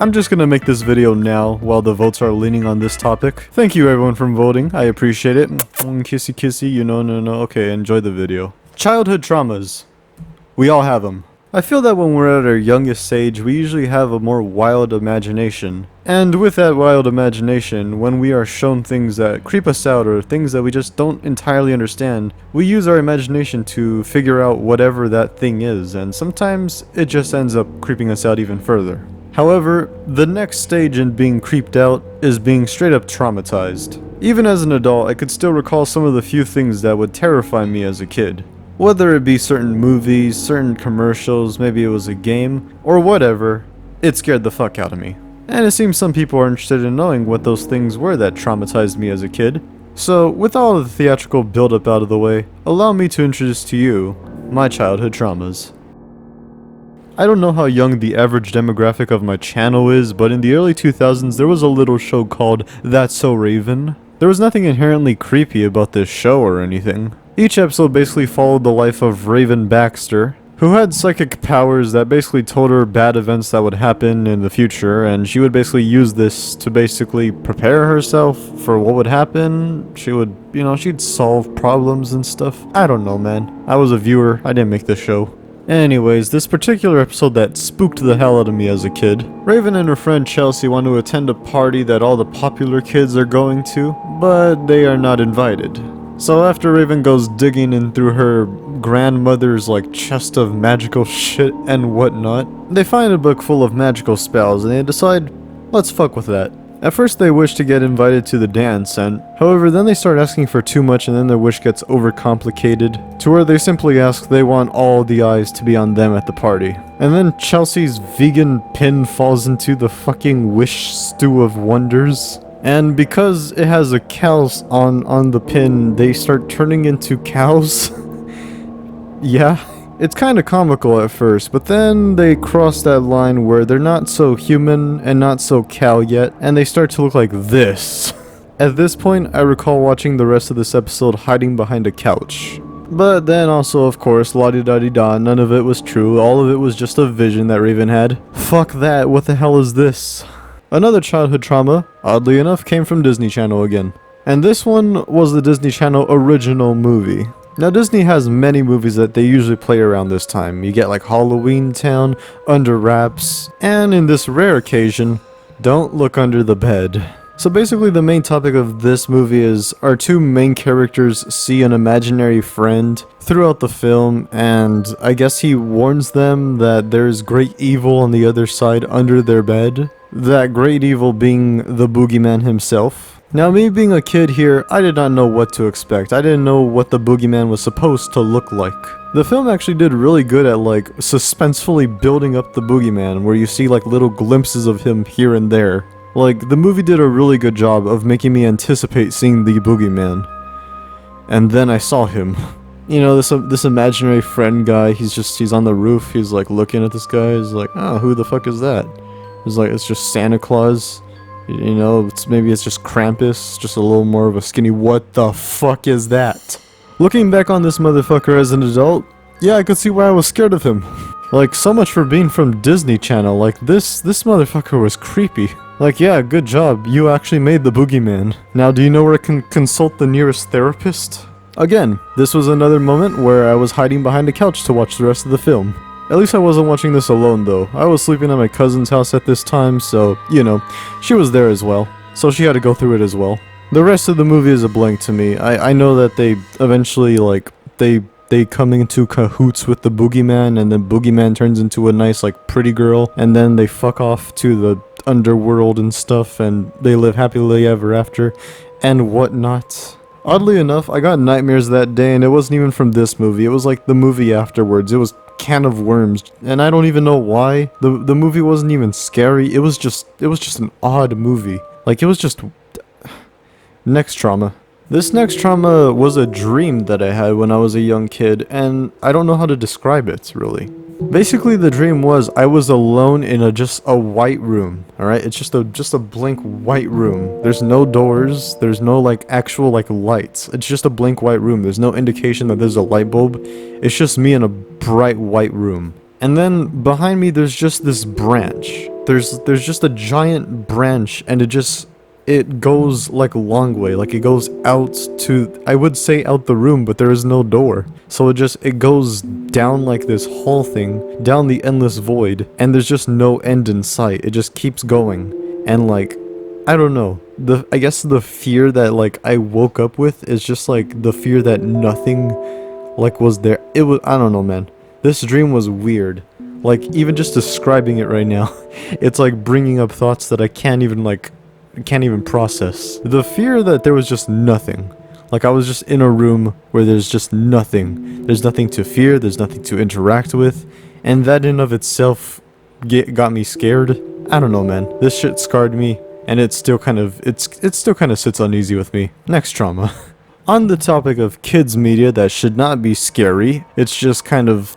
I'm just gonna make this video now while the votes are leaning on this topic. Thank you everyone for voting, I appreciate it. Kissy kissy, no. Okay, enjoy the video. Childhood traumas. We all have them. I feel that when we're at our youngest age, we usually have a more wild imagination. And with that wild imagination, when we are shown things that creep us out or things that we just don't entirely understand, we use our imagination to figure out whatever that thing is, and sometimes it just ends up creeping us out even further. However, the next stage in being creeped out is being straight up traumatized. Even as an adult, I could still recall some of the few things that would terrify me as a kid. Whether it be certain movies, certain commercials, maybe it was a game, or whatever, it scared the fuck out of me. And it seems some people are interested in knowing what those things were that traumatized me as a kid. So, with all the theatrical build-up out of the way, allow me to introduce to you my childhood traumas. I don't know how young the average demographic of my channel is, but in the early 2000s there was a little show called That's So Raven. There was nothing inherently creepy about this show or anything. Each episode basically followed the life of Raven Baxter, who had psychic powers that basically told her bad events that would happen in the future, and she would basically use this to basically prepare herself for what would happen. She would, she'd solve problems and stuff. I don't know, man. I was a viewer, I didn't make this show. Anyways, this particular episode that spooked the hell out of me as a kid. Raven and her friend Chelsea want to attend a party that all the popular kids are going to, but they are not invited. So after Raven goes digging in through her grandmother's chest of magical shit and whatnot, they find a book full of magical spells and they decide, let's fuck with that. At first they wish to get invited to the dance, and however then they start asking for too much and then their wish gets overcomplicated, to where they simply ask they want all the eyes to be on them at the party. And then Chelsea's vegan pin falls into the fucking wish stew of wonders. And because it has a cow on the pin, they start turning into cows. Yeah, it's kind of comical at first, but then they cross that line where they're not so human and not so cow yet, and they start to look like this. At this point, I recall watching the rest of this episode hiding behind a couch. But then also, of course, la-di-da-di-da, none of it was true, all of it was just a vision that Raven had. Fuck that, what the hell is this? Another childhood trauma, oddly enough, came from Disney Channel again. And this one was the Disney Channel original movie. Now Disney has many movies that they usually play around this time. You get Halloween Town, Under Wraps, and in this rare occasion, Don't Look Under the Bed. So basically the main topic of this movie is our two main characters see an imaginary friend throughout the film, and I guess he warns them that there's great evil on the other side under their bed. That great evil being the boogeyman himself. Now me being a kid here, I did not know what to expect. I didn't know what the boogeyman was supposed to look like. The film actually did really good at suspensefully building up the boogeyman, where you see little glimpses of him here and there. The movie did a really good job of making me anticipate seeing the boogeyman. And then I saw him. This imaginary friend guy, he's on the roof, he's looking at this guy, he's oh, who the fuck is that? It's just Santa Claus, maybe it's just Krampus, just a little more of a skinny, what the fuck is that? Looking back on this motherfucker as an adult, yeah, I could see why I was scared of him. So much for being from Disney Channel, this motherfucker was creepy. Yeah, good job, you actually made the boogeyman. Now do you know where I can consult the nearest therapist? Again, this was another moment where I was hiding behind a couch to watch the rest of the film. At least I wasn't watching this alone though. I was sleeping at my cousin's house at this time, so, she was there as well. So she had to go through it as well. The rest of the movie is a blank to me. I know that they eventually, they come into cahoots with the boogeyman, and the boogeyman turns into a nice, pretty girl, and then they fuck off to the underworld and stuff, and they live happily ever after, and whatnot. Oddly enough, I got nightmares that day, and it wasn't even from this movie. It was the movie afterwards. It was Can of Worms, and I don't even know why. The movie wasn't even scary. It was just an odd movie. It was just... Next trauma. This next trauma was a dream that I had when I was a young kid, and I don't know how to describe it, really. Basically, the dream was I was alone in just a white room, alright? It's just a blank white room. There's no doors, there's no actual lights. It's just a blank white room. There's no indication that there's a light bulb. It's just me in a bright white room. And then behind me there's just this branch. there's just a giant branch, and it goes like a long way, like it goes out to, I would say out the room, but there is no door. So it goes down like this whole thing, down the endless void, and there's just no end in sight. It just keeps going. And like, I don't know. I guess the fear that like I woke up with is just like the fear that nothing like was there. I don't know, man. This dream was weird. Like, even just describing it right now, it's like bringing up thoughts that I can't even process. The fear that there was just nothing. Like, I was just in a room where there's just nothing. There's nothing to fear, there's nothing to interact with, and that in of itself got me scared. I don't know, man. This shit scarred me, and it still kind of sits uneasy with me. Next trauma. On the topic of kids media that should not be scary, it's just kind of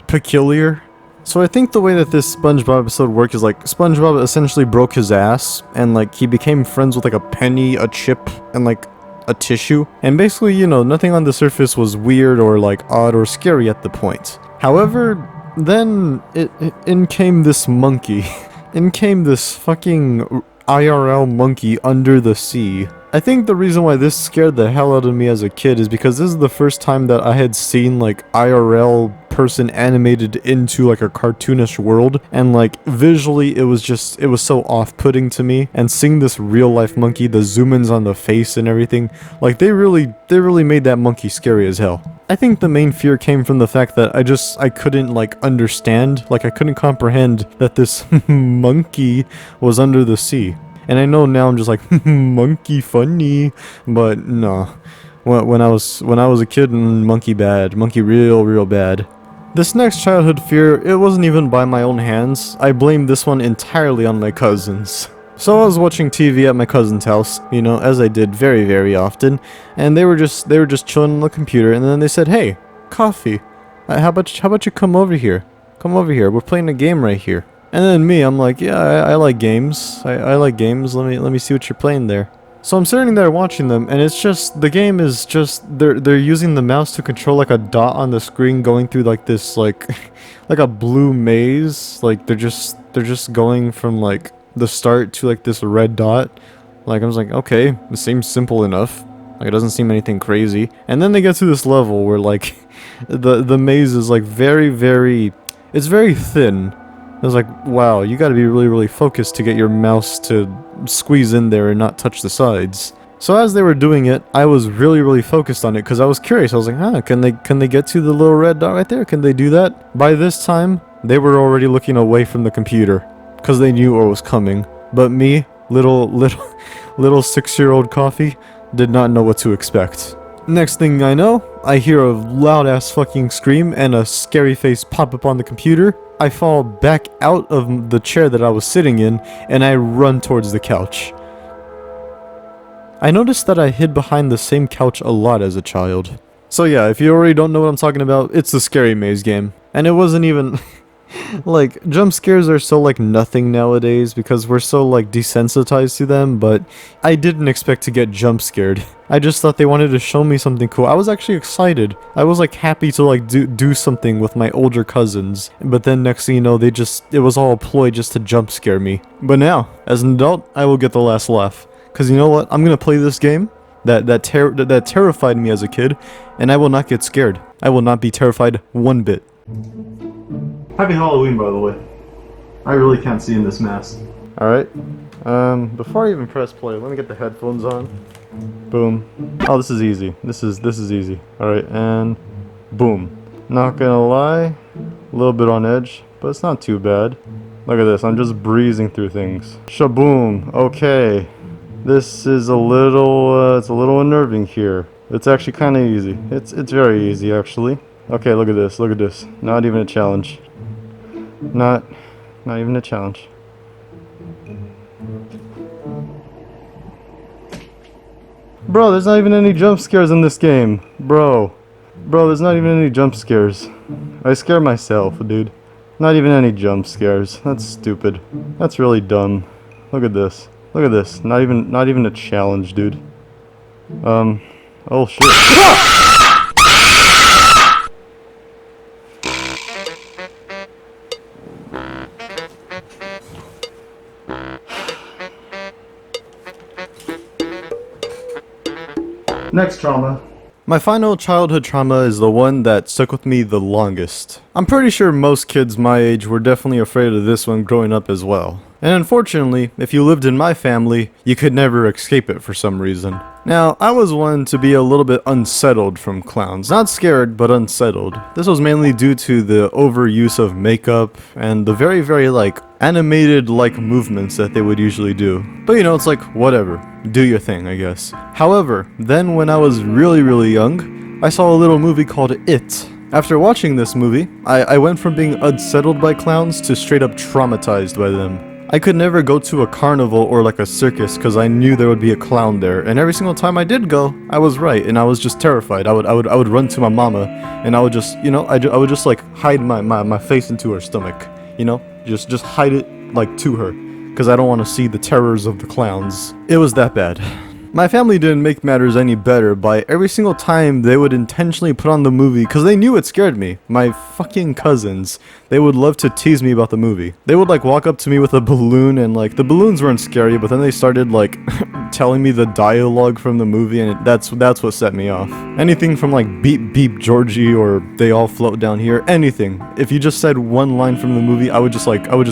peculiar. So I think the way that this SpongeBob episode worked is like SpongeBob essentially broke his ass and like he became friends with like a penny, a chip, and like a tissue. And basically, you know, nothing on the surface was weird or like odd or scary at the point. However, then in came this monkey. In came this fucking IRL monkey under the sea. I think the reason why this scared the hell out of me as a kid is because this is the first time that I had seen like IRL person animated into like a cartoonish world, and like visually it was so off-putting to me. And seeing this real life monkey, the zoom-ins on the face and everything, like they really made that monkey scary as hell. I think the main fear came from the fact that I couldn't like understand, like I couldn't comprehend that this monkey was under the sea. And I know now I'm just like, monkey funny, but no. When I was a kid, monkey bad, monkey real bad. This next childhood fear, it wasn't even by my own hands. I blame this one entirely on my cousins. So I was watching TV at my cousin's house, you know, as I did very often, and they were just chilling on the computer, and then they said, "Hey, coffee. How about you come over here? Come over here. We're playing a game right here." And then me, I'm like, "Yeah, I like games. I like games. Let me see what you're playing there." So I'm sitting there watching them, and it's just, the game is just, they're using the mouse to control like a dot on the screen going through like this like like a blue maze. Like they're just going from like the start to like this red dot. Like I was like, okay, it seems simple enough. Like it doesn't seem anything crazy. And then they get to this level where like the maze is like it's very thin. I was like, wow, you gotta be really focused to get your mouse to squeeze in there and not touch the sides. So as they were doing it, I was really focused on it because I was curious. I was like, can they get to the little red dot right there? Can they do that? By this time, they were already looking away from the computer because they knew what was coming. But me, little 6-year-old coffee, did not know what to expect. Next thing I know, I hear a loud ass fucking scream and a scary face pop up on the computer. I fall back out of the chair that I was sitting in, and I run towards the couch. I noticed that I hid behind the same couch a lot as a child. So yeah, if you already don't know what I'm talking about, it's the Scary Maze game. And it wasn't even... like, jump scares are so like nothing nowadays because we're so like desensitized to them, but I didn't expect to get jump scared. I just thought they wanted to show me something cool. I was actually excited. I was like happy to like do something with my older cousins, but then next thing you know, it was all a ploy just to jump scare me. But now, as an adult, I will get the last laugh. Cause you know what? I'm gonna play this game that terrified me as a kid, and I will not get scared. I will not be terrified one bit. Happy Halloween, by the way. I really can't see in this mask. Alright. Before I even press play, let me get the headphones on. Boom. Oh, this is easy. This is easy. Alright, and boom. Not gonna lie, a little bit on edge, but it's not too bad. Look at this, I'm just breezing through things. Shaboom. Okay. This is a little, it's a little unnerving here. It's actually kind of easy. It's very easy, actually. Okay, look at this, look at this. Not even a challenge. Not even a challenge. Bro, there's not even any jump scares in this game. Bro, there's not even any jump scares. I scare myself, dude. Not even any jump scares. That's stupid. That's really dumb. Look at this. Look at this. Not even a challenge, dude. Oh shit. Next trauma. My final childhood trauma is the one that stuck with me the longest. I'm pretty sure most kids my age were definitely afraid of this one growing up as well. And unfortunately, if you lived in my family, you could never escape it for some reason. Now, I was one to be a little bit unsettled from clowns. Not scared, but unsettled. This was mainly due to the overuse of makeup and the very, very, animated-like movements that they would usually do. But you know, it's like, whatever. Do your thing, I guess. However, then when I was really, really young, I saw a little movie called It. After watching this movie, I went from being unsettled by clowns to straight up traumatized by them. I could never go to a carnival or like a circus because I knew there would be a clown there, and every single time I did go, I was right, and I was just terrified. I would run to my mama, and I would just, you know, I would just like hide my face into her stomach, you know, just hide it like to her, because I don't want to see the terrors of the clowns. It was that bad. My family didn't make matters any better by every single time they would intentionally put on the movie because they knew it scared me. My fucking cousins, they would love to tease me about the movie. They would like walk up to me with a balloon and like the balloons weren't scary, but then they started like telling me the dialogue from the movie, and that's what set me off. Anything from like beep beep Georgie or they all float down here, anything. If you just said one line from the movie, I would just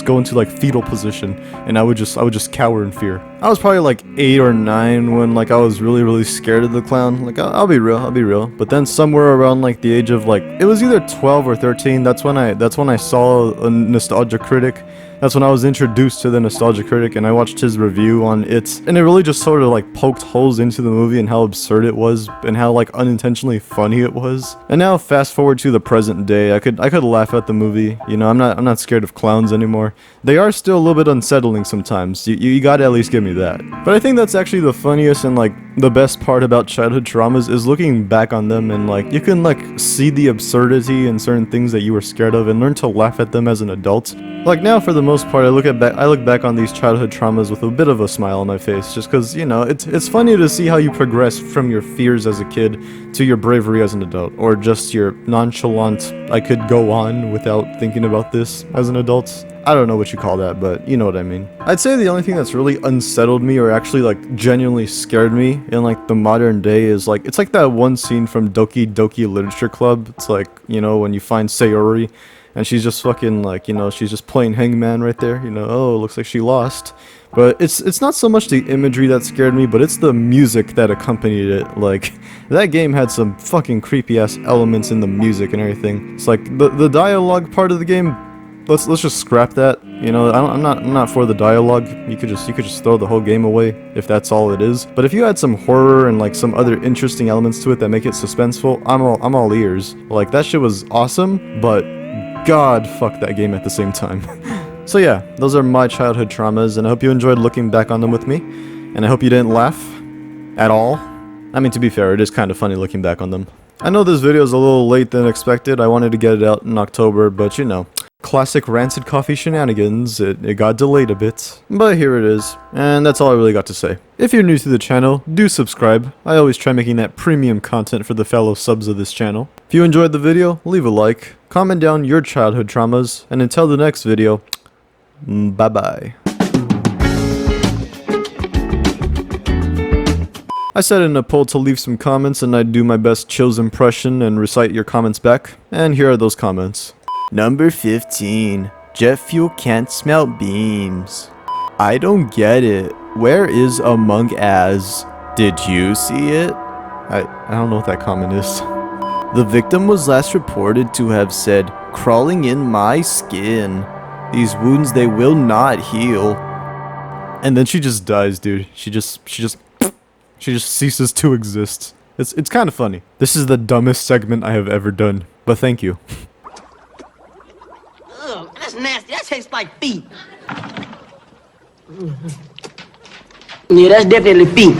go into like fetal position and I would just cower in fear. I was probably like 8 or 9 when like I was really scared of the clown. Like I'll be real. But then somewhere around like the age of like, it was either 12 or 13, that's when I saw a Nostalgia Critic. That's when I was introduced to the Nostalgia Critic, and I watched his review on it, and it really just sort of like poked holes into the movie and how absurd it was and how like unintentionally funny it was. And now fast forward to the present day, I could laugh at the movie. You know, I'm not scared of clowns anymore. They are still a little bit unsettling sometimes. You gotta at least give me that. But I think that's actually the funniest and like the best part about childhood traumas is looking back on them, and like you can like see the absurdity in certain things that you were scared of and learn to laugh at them as an adult. Like now, for the most part, I look back on these childhood traumas with a bit of a smile on my face, just because, you know, it's funny to see how you progress from your fears as a kid to your bravery as an adult, or just your nonchalant, I could go on without thinking about this as an adult. I don't know what you call that, but you know what I mean. I'd say the only thing that's really unsettled me or actually like genuinely scared me in like the modern day is like, it's like that one scene from Doki Doki Literature Club. It's like, you know, when you find Sayori and she's just fucking like, you know, she's just playing hangman right there, you know, oh, looks like she lost. But it's not so much the imagery that scared me, but it's the music that accompanied it. Like, that game had some fucking creepy ass elements in the music and everything. It's like the dialogue part of the game, let's just scrap that. You know, I'm not for the dialogue. You could just throw the whole game away if that's all it is. But if you add some horror and like some other interesting elements to it that make it suspenseful, I'm all ears. Like, that shit was awesome, but God, fuck that game at the same time. So yeah, those are my childhood traumas, and I hope you enjoyed looking back on them with me, and I hope you didn't laugh at all. I mean, to be fair, it is kind of funny looking back on them. I know this video is a little late than expected. I wanted to get it out in October, but you know, classic Rancid coffee shenanigans, it got delayed a bit, but here it is, and that's all I really got to say. If you're new to the channel, do subscribe. I always try making that premium content for the fellow subs of this channel. If you enjoyed the video, leave a like, comment down your childhood traumas, and until the next video, bye bye. I set in a poll to leave some comments, and I'd do my best Chill's impression and recite your comments back, and here are those comments. Number 15. Jet fuel can't smell beams. I don't get it. Where is Among Us? Did you see it? I don't know what that comment is. The victim was last reported to have said, "Crawling in my skin. These wounds, they will not heal." And then she just dies, dude. She just ceases to exist. It's kind of funny. This is the dumbest segment I have ever done, but thank you. Ugh, that's nasty. That tastes like feet. Yeah, that's definitely feet.